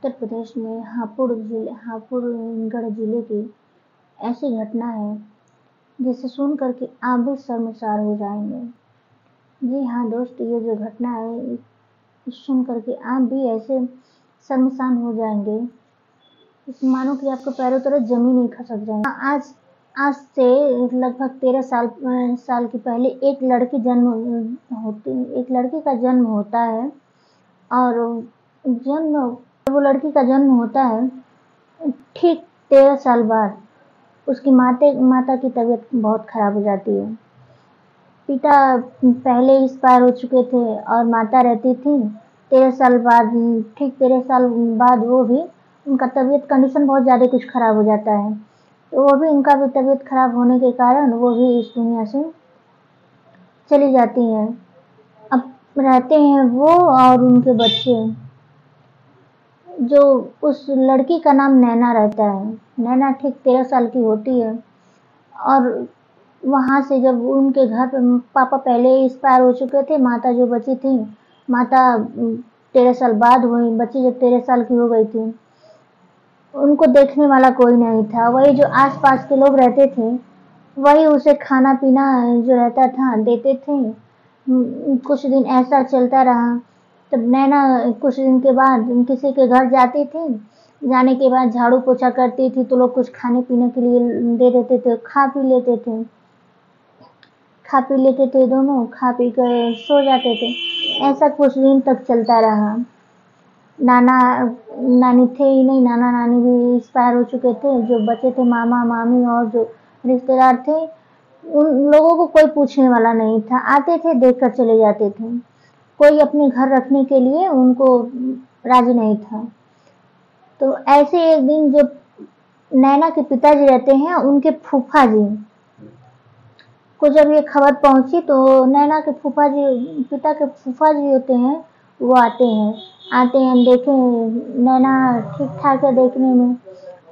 उत्तर प्रदेश में हापुड़गढ़ जिले की ऐसी घटना है जिसे सुन करके आप भी शर्मसार हो जाएंगे। जी हाँ दोस्त, ये जो घटना है सुन करके आप भी ऐसे शर्मसार हो जाएंगे, मानो कि आपके पैरों तरफ जमीन ही खसक जाए। आज से लगभग 13 साल के पहले एक लड़की का जन्म होता है और वो लड़की का जन्म होता है, ठीक 13 साल बाद उसकी माता की तबीयत बहुत खराब हो जाती है। पिता पहले एक्सपायर हो चुके थे और माता रहती थी। 13 साल बाद वो भी उनका तबीयत कंडीशन बहुत ज़्यादा कुछ खराब हो जाता है, तो वो भी उनका भी तबीयत खराब होने के कारण वो भी इस दुनिया से चली जाती हैं। अब रहते हैं वो और उनके बच्चे, जो उस लड़की का नाम नैना रहता है। नैना ठीक 13 साल की होती है और वहाँ से जब उनके घर पे पापा पहले एक्सपायर हो चुके थे, माता जो बची थी, माता 13 साल बाद हुई, बच्ची जब 13 साल की हो गई थी, उनको देखने वाला कोई नहीं था। वही जो आसपास के लोग रहते थे वही उसे खाना पीना जो रहता था देते थे। कुछ दिन ऐसा चलता रहा। तब नैना कुछ दिन के बाद किसी के घर जाती थी, जाने के बाद झाड़ू पोछा करती थी तो लोग कुछ खाने पीने के लिए दे देते थे, खा पी लेते थे दोनों, खा पी कर सो जाते थे। ऐसा कुछ दिन तक चलता रहा। नाना नानी थे ही नहीं, नाना नानी भी एक्सपायर हो चुके थे। जो बचे थे मामा मामी और जो रिश्तेदार थे, उन लोगों को कोई पूछने वाला नहीं था। आते थे, देख कर चले जाते थे। कोई अपने घर रखने के लिए उनको राजी नहीं था। तो ऐसे एक दिन जो नैना के पिताजी रहते हैं, उनके फूफा जी को जब ये खबर पहुंची तो नैना के पिता के फूफा जी होते हैं, वो आते हैं देखें नैना ठीक ठाक है देखने में,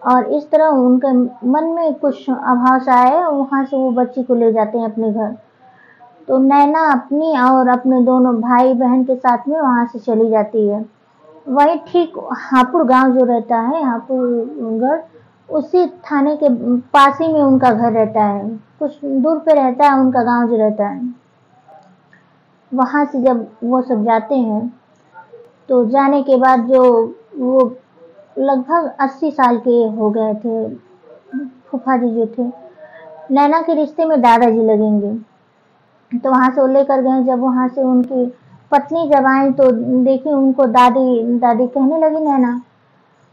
और इस तरह उनके मन में कुछ आभास आए, वहाँ से वो बच्ची को ले जाते हैं अपने घर। तो नैना अपनी और अपने दोनों भाई बहन के साथ में वहाँ से चली जाती है। वही ठीक हापुड़ गांव जो रहता है, हापुड़गढ़, उसी थाने के पास ही में उनका घर रहता है। कुछ दूर पे रहता है उनका गांव जो रहता है। वहाँ से जब वो सब जाते हैं तो जाने के बाद जो वो लगभग 80 साल के हो गए थे फूफा जी जो थे, नैना के रिश्ते में दादाजी लगेंगे। तो वहाँ से वो लेकर गए। जब वहाँ से उनकी पत्नी जब आई तो देखी उनको दादी दादी कहने लगी नैना।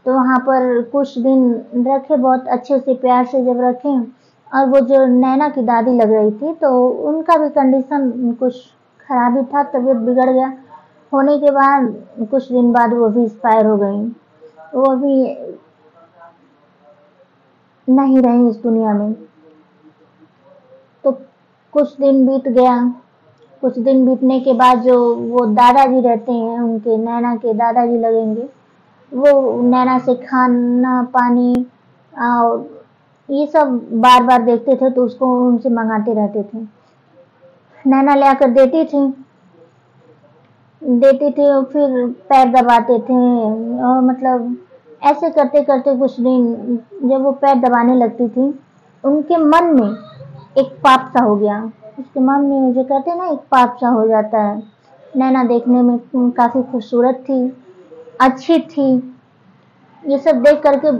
तो वहाँ पर कुछ दिन रखे, बहुत अच्छे से प्यार से जब रखे, और वो जो नैना की दादी लग रही थी तो उनका भी कंडीशन कुछ खराब ही था, तबीयत बिगड़ गया। होने के बाद कुछ दिन बाद वो भी एक्सपायर हो गई। वो भी नहीं रही इस दुनिया में। तो कुछ दिन बीत गया। कुछ दिन बीतने के बाद जो वो दादाजी रहते हैं, उनके नैना के दादाजी लगेंगे, वो नैना से खाना पानी और ये सब बार बार देखते थे तो उसको उनसे मंगाते रहते थे। नैना ले आकर देती थी और फिर पैर दबाते थे, और मतलब ऐसे करते करते कुछ दिन जब वो पैर दबाने लगती थी, उनके मन में एक पाप सा हो गया। उसके मन में जो कहते हैं ना, एक पाप सा हो जाता है। नैना देखने में काफ़ी खूबसूरत थी, अच्छी थी। ये सब देख करके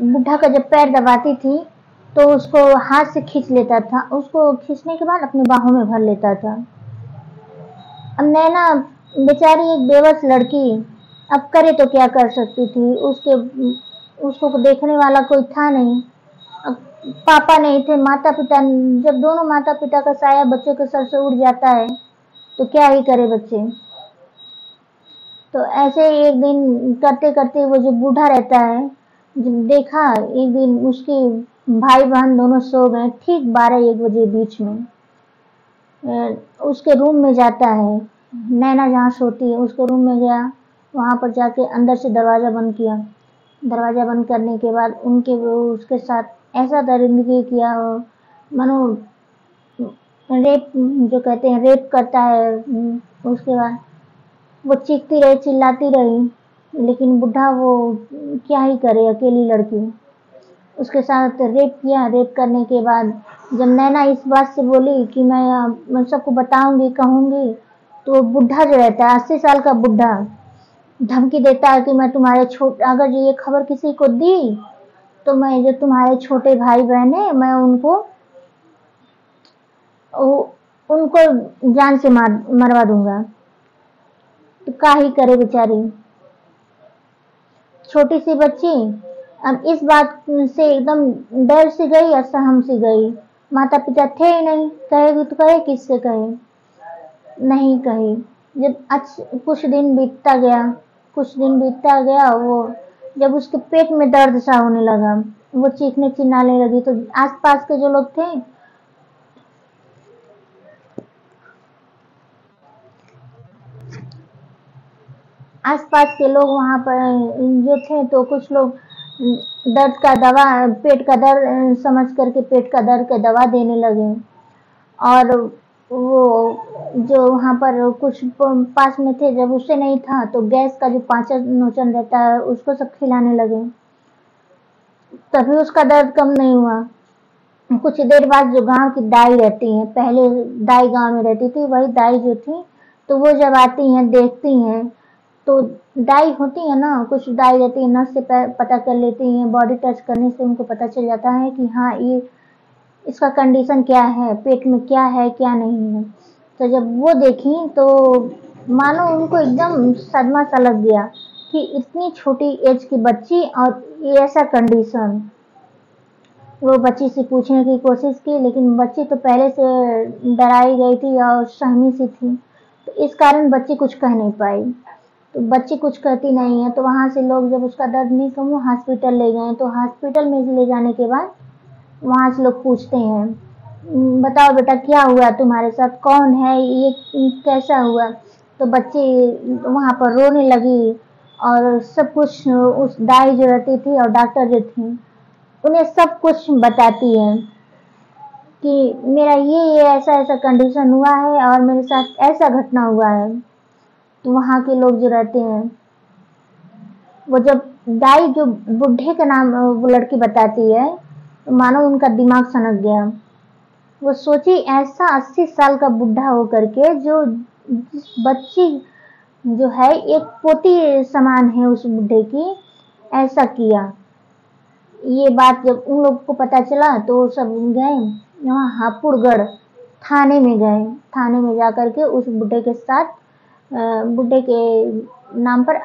बुढ़ा का जब पैर दबाती थी तो उसको हाथ से खींच लेता था, उसको खींचने के बाद अपनी बाहों में भर लेता था। अब नैना बेचारी एक बेबस लड़की, अब करे तो क्या कर सकती थी। उसको देखने वाला कोई था नहीं। अब पापा नहीं थे, माता पिता, जब दोनों माता पिता का साया बच्चे के सर से उड़ जाता है तो क्या ही करे बच्चे। तो ऐसे एक दिन करते करते वो जो बूढ़ा रहता है, जब देखा एक दिन उसके भाई बहन दोनों सो गए, ठीक 12-1 बजे बीच में उसके रूम में जाता है। नैना जहाँ सोती है उसके रूम में गया, वहाँ पर जाके अंदर से दरवाज़ा बंद किया। दरवाज़ा बंद करने के बाद उसके साथ ऐसा दरिंदगी किया, मानो रेप जो कहते हैं, रेप करता है। उसके बाद वो चीखती रही, चिल्लाती रही, लेकिन बुढ़ा वो क्या ही करे, अकेली लड़की, उसके साथ रेप किया। रेप करने के बाद जब नैना इस बात से बोली कि मैं सबको बताऊंगी, कहूंगी, तो बुढ़ा जो रहता है 80 साल का बुढ़ा धमकी देता है कि मैं तुम्हारे अगर ये खबर किसी को दी तो मैं जो तुम्हारे छोटे भाई बहन है मैं उनको जान से मरवा दूंगा। तो क्या ही करे बेचारी छोटी सी बच्ची। अब इस बात से एकदम डर सी गई और सहम सी गई। माता पिता थे ही नहीं, कहेगी तो कहे किससे कहे, नहीं कही। जब कुछ दिन बीतता गया, वो जब उसके पेट में दर्द सा होने लगा, वो चीखने चिल्लाने लगी, तो आसपास के जो लोग थे आसपास के लोग वहां पर जो थे, तो कुछ लोग दर्द का दवा, पेट का दर्द समझ करके पेट का दर्द का दवा देने लगे। और वो जो वहां पर कुछ पास में थे, जब उससे नहीं था तो गैस का जो पाचन नोचन रहता है उसको सब खिलाने लगे, तभी उसका दर्द कम नहीं हुआ। कुछ देर बाद जो गांव की दाई रहती हैं, पहले दाई गांव में रहती थी, वही दाई जो थी, तो वो जब आती हैं देखती हैं, तो दाई होती है ना, कुछ दाई रहती है, नस से पता कर लेती हैं, बॉडी टच करने से उनको पता चल जाता है कि हाँ ये इसका कंडीशन क्या है, पेट में क्या है क्या नहीं है। तो जब वो देखी तो मानो उनको एकदम सदमा सा लग गया कि इतनी छोटी एज की बच्ची और ये ऐसा कंडीशन। वो बच्ची से पूछने की कोशिश की, लेकिन बच्ची तो पहले से डराई गई थी और सहमी सी थी, तो इस कारण बच्ची कुछ कह नहीं पाई। तो बच्ची कुछ कहती नहीं है, तो वहां से लोग जब उसका दर्द नहीं कम हुआ हॉस्पिटल ले गए। तो हॉस्पिटल में ले जाने के बाद वहां से लोग पूछते हैं, बताओ बेटा क्या हुआ तुम्हारे साथ, कौन है ये, कैसा हुआ। तो बच्ची वहां पर रोने लगी और सब कुछ उस दाई जो रहती थी और डॉक्टर जो थी उन्हें सब कुछ बताती है कि मेरा ये ऐसा ऐसा कंडीशन हुआ है और मेरे साथ ऐसा घटना हुआ है। तो वहां के लोग जो रहते हैं, वो जब दाई जो बुढ़े का नाम वो लड़की बताती है, तो मानो उनका दिमाग सनक गया। वो सोची ऐसा 80 साल का बुढ़ा होकर के जो बच्ची जो है एक पोती समान है उस बुढ़े की, ऐसा किया। ये बात जब उन लोग को पता चला तो सब गए वहाँ हापुड़गढ़ थाने में गए। थाने में जाकर के उस बुढ़े के साथ बुढ़े के नाम पर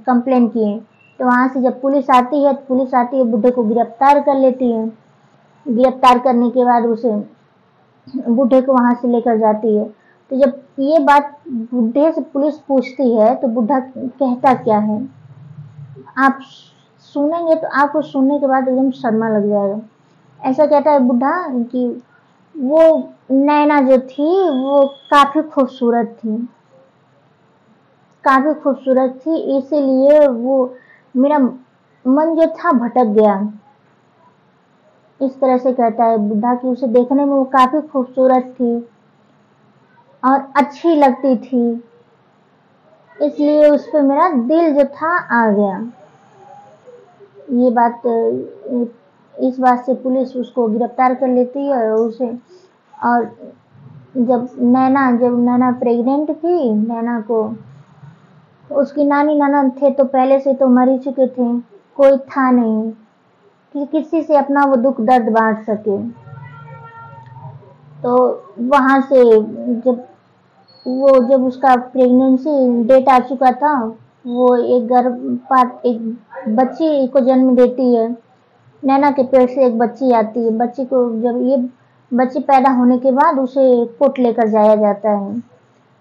कंप्लेन किए। तो वहां से जब पुलिस आती है बुढ़े को गिरफ्तार कर लेती है। गिरफ्तार करने के बाद उसे बुढ़े को वहां से लेकर जाती है। तो जब ये बात बुढ़े से पुलिस पूछती है तो बुढ़ा कहता क्या है, आप सुनेंगे तो आपको सुनने के बाद एकदम सदमा लग जाएगा। ऐसा कहता है बुढ़ा कि वो नैना जो थी वो काफी खूबसूरत थी, इसीलिए वो मेरा मन जो था भटक गया। इस तरह से कहता है बुढ़ा कि उसे देखने में वो काफी खूबसूरत थी और अच्छी लगती थी, इसलिए उस पर मेरा दिल जो था आ गया। ये बात इस बात से पुलिस उसको गिरफ्तार कर लेती है और उसे। और जब नैना प्रेग्नेंट थी, नैना को उसकी नानी नाना थे तो पहले से तो मर ही चुके थे, कोई था नहीं कि किसी से अपना वो दुख दर्द बांट सके। तो वहां से जब उसका प्रेगनेंसी डेट आ चुका था, वो एक बच्ची को जन्म देती है। नैना के पेट से एक बच्ची आती है। बच्ची को जब ये बच्ची पैदा होने के बाद उसे कोर्ट लेकर जाया जाता है,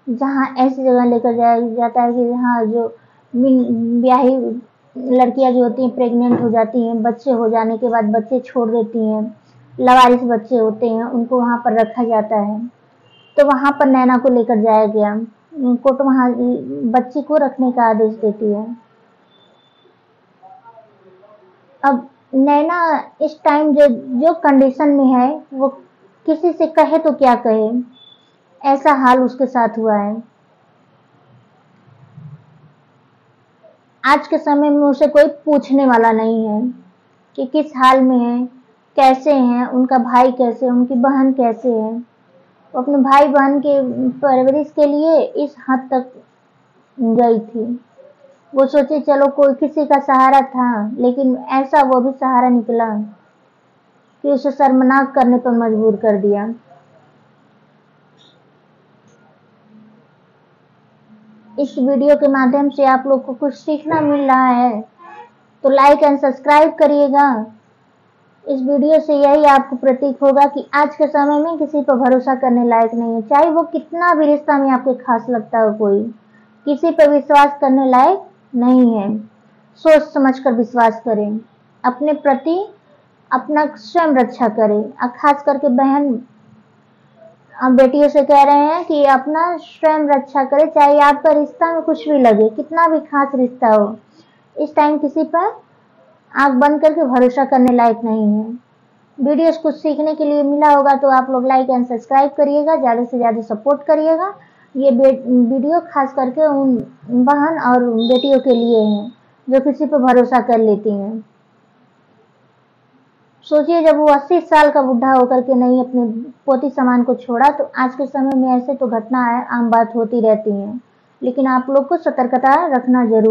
जहाँ ऐसी जगह लेकर जाया जाता है कि जहाँ जो ब्याही लड़कियां जो होती हैं प्रेग्नेंट हो जाती हैं, बच्चे हो जाने के बाद बच्चे छोड़ देती हैं, लवारिस बच्चे होते हैं, उनको वहां पर रखा जाता है। तो वहां पर नैना को लेकर जाया गया। कोर्ट वहां बच्ची को रखने का आदेश देती है। अब नैना इस टाइम जो कंडीशन में है, वो किसी से कहे तो क्या कहे, ऐसा हाल उसके साथ हुआ है। आज के समय में उसे कोई पूछने वाला नहीं है कि किस हाल में है, कैसे हैं, उनका भाई कैसे है, उनकी बहन कैसे है। वो अपने भाई बहन के परवरिश के लिए इस हद तक गई थी। वो सोचे चलो कोई किसी का सहारा था, लेकिन ऐसा वो भी सहारा निकला कि उसे शर्मनाक करने पर मजबूर कर दिया। इस वीडियो के माध्यम से आप लोग को कुछ सीखना मिल रहा है तो लाइक एंड सब्सक्राइब करिएगा। इस वीडियो से यही आपको प्रतीक होगा कि आज के समय में किसी पर भरोसा करने लायक नहीं है, चाहे वो कितना भी रिश्ता में आपके खास लगता हो, कोई किसी पर विश्वास करने लायक नहीं है। सोच समझकर विश्वास करें, अपने प्रति अपना स्वयं रक्षा करें। खास करके बहन बेटियों से कह रहे हैं कि अपना स्वयं रक्षा करें, चाहे आपका रिश्ता में कुछ भी लगे, कितना भी खास रिश्ता हो। इस टाइम किसी पर आंख बंद करके भरोसा करने लायक नहीं है। वीडियोस कुछ सीखने के लिए मिला होगा तो आप लोग लाइक एंड सब्सक्राइब करिएगा, ज़्यादा से ज़्यादा सपोर्ट करिएगा। ये वीडियो खास करके उन बहन और बेटियों के लिए है जो किसी पर भरोसा कर लेती हैं। सोचिए जब वो 80 साल का बुढ़ा होकर के नहीं अपने पोती समान को छोड़ा, तो आज के समय में ऐसे तो घटना आम बात होती रहती हैं, लेकिन आप लोग को सतर्कता रखना जरूरी